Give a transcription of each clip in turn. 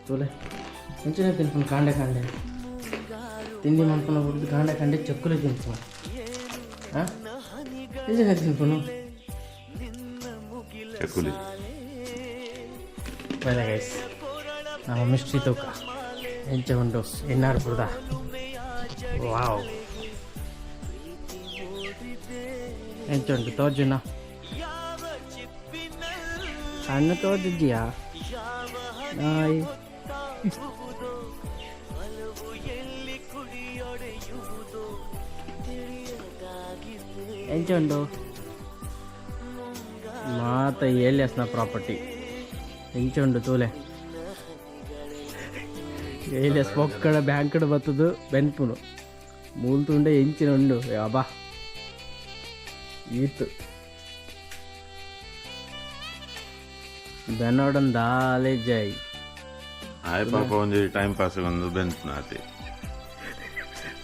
ತೋಲೆ ಮುಂಚೆನೇ ತಿನ್ಕೊಂಡು ಕಾಂಡೆ ತಿಂಡಿ ಮಾಡ್ಕೊಂಡು ಬಿಡ್ದು ಕಾಂಡೆ ಚಕ್ಕುಲೆ ತಿನ್ಕೊಂಡು ಹಾಂ ನಿಜನೇ ತಿನ್ಕೊಂಡು ಚಕ್ಕುಲಿ ಬರೇ ಗೈಸ್ ನಮ್ಮ ಮಿಸ್ಟ್ರಿ ತೂಕ ಹೆಂಚೆ ಉಂಟು ಎನ್ನಾರು ಬುಡ್ದ ವಾವ್ ಹೆಂಚೆ ಉಂಟು ತೋಜುನ ಕಣ್ಣು ತೋದಿದ್ಯಾ ನಾಯಿ ಹೆಂಚೆ ಉಂಟು ಮಾತ ಏಲಿಯಸ್ನ ಪ್ರಾಪರ್ಟಿ ಹೆಂಚೆ ಉಂಟು ತೂಲೆ ಏಲಿಯಸ್ ಒಕ್ಕಡ ಬ್ಯಾಂಕಡ್ ಬತ್ತದು ಬೆನ್ಪುನು ಮೂಲ್ತುಂಡೆ ಹೆಂಚಿನ ಉಂಡು ಅಬ್ಬಾ ಈತು ಬೆನ್ನೋಡನ್ ದಾಲೆ ಜೈ ಆಯ್ ಪಾಪ ಒಂದು ಟೈಮ್ ಪಾಸ್ ಒಂದು ಬೆನ್ಪುನ ಆತಿ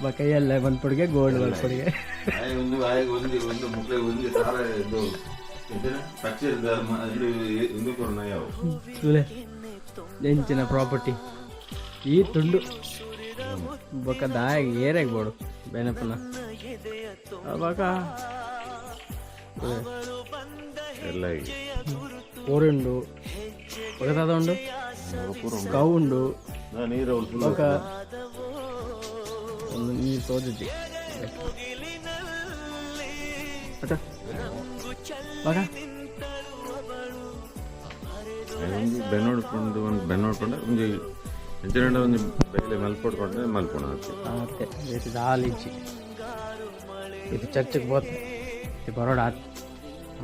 ಬಕೈಯಲ್ಲ ಬಂದ್ಪಡಿಗೆ ಗೋಲ್ಡ್ ಬಂದ್ಪಡಿಗೆ ಒಂದು ಆಯ್ಗೆ ಒಂದು ಮುಕ್ಳೆ ಒಂದು ಸಾರ ಇದು ಪಚ್ಚರ್ ಇಂದು ಕೊರೋನಾ ಯಾವ ತುಲೆ ಹೆಂಚಿನ ಪ್ರಾಪರ್ಟಿ ಈ ತುಂಡು ಬೊಕ್ಕ ದಾಯಾಗಿ ಏರಾಗಿ ಬೋಡು ಬೆನಪನ ಬಕ ಎಲ್ಲ ಊರುಂಡು ಬೊಕದಾದ ಉಂಡು ಕೌ ಉಂಡು ಬೊಕ ಒಂದು ನೀರು ತೋದಿದ್ದಿ ಬಕ ಒಂದು ಬೆನ್ನೋಡ್ಕೊಂಡು ಒಂದು ಬೆನ್ನೋಡ್ಕೊಂಡೆ ಒಂದು ಎಂಚಿನ ಒಂದು ಬೇಲೆ ಮಲ್ಪಡ್ಕೊಂಡ್ರೆ ಮಲ್ಪೋಣ ಮತ್ತೆ ಇದು ಹಾಲಿಚ್ಚಿ ಇದು ಚರ್ಚಿಗೆ ಹೋತೆ ಇದು ಬರೋಡ ಆತು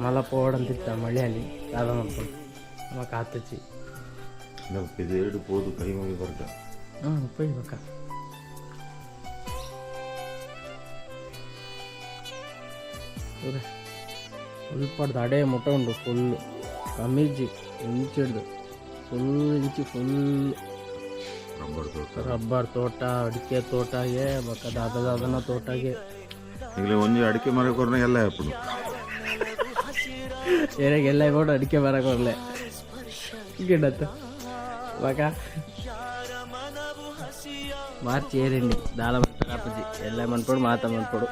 ಮಲ ಪೋಡಂತಿತ್ತ ಮಳೆಯಲ್ಲಿ ಯಾವ್ದು ಮಾಡ್ಕೊಂಡು ಅಮ್ಮ ಕಾತಚ್ಚಿ ಇದು ಎರಡು ಪೋದು ಕೈ ಮುಗಿ ಬರ್ತ ಉಪಯೋಗ ಸ್ವಲ್ಪ ಅಡೆ ಮುಟ್ಟ ಉಂಡು ಫುಲ್ಲು ಕಮ್ಮಿಜ್ಜಿ ಇಂಚಿಡ್ದು ಫುಲ್ ರಬ್ಬರ್ ತೋಟ ಅಡಿಕೆ ತೋಟಗೆ ಬಕ್ಕ ದಾದನ ತೋಟಗೆ ಈಗಲೇ ಒಂದು ಅಡಿಕೆ ಮರ ಕೊರ್ನ ಎಲ್ಲ ಹಾಕೊಂಡು ಏನಾಗೆಲ್ಲ ಕೊಡು ಅಡಿಕೆ ಮರ ಕೊರ್ಲೆ ಗಿಡತ್ತು ಬಕ ಮಾರ್ಚ್ ಏರಿಂಡಿ ದಾಳ ಕಾಪಜಿ ಎಲ್ಲ ಮನ್ಪಡು ಮಾತ ಮನ್ಪಡು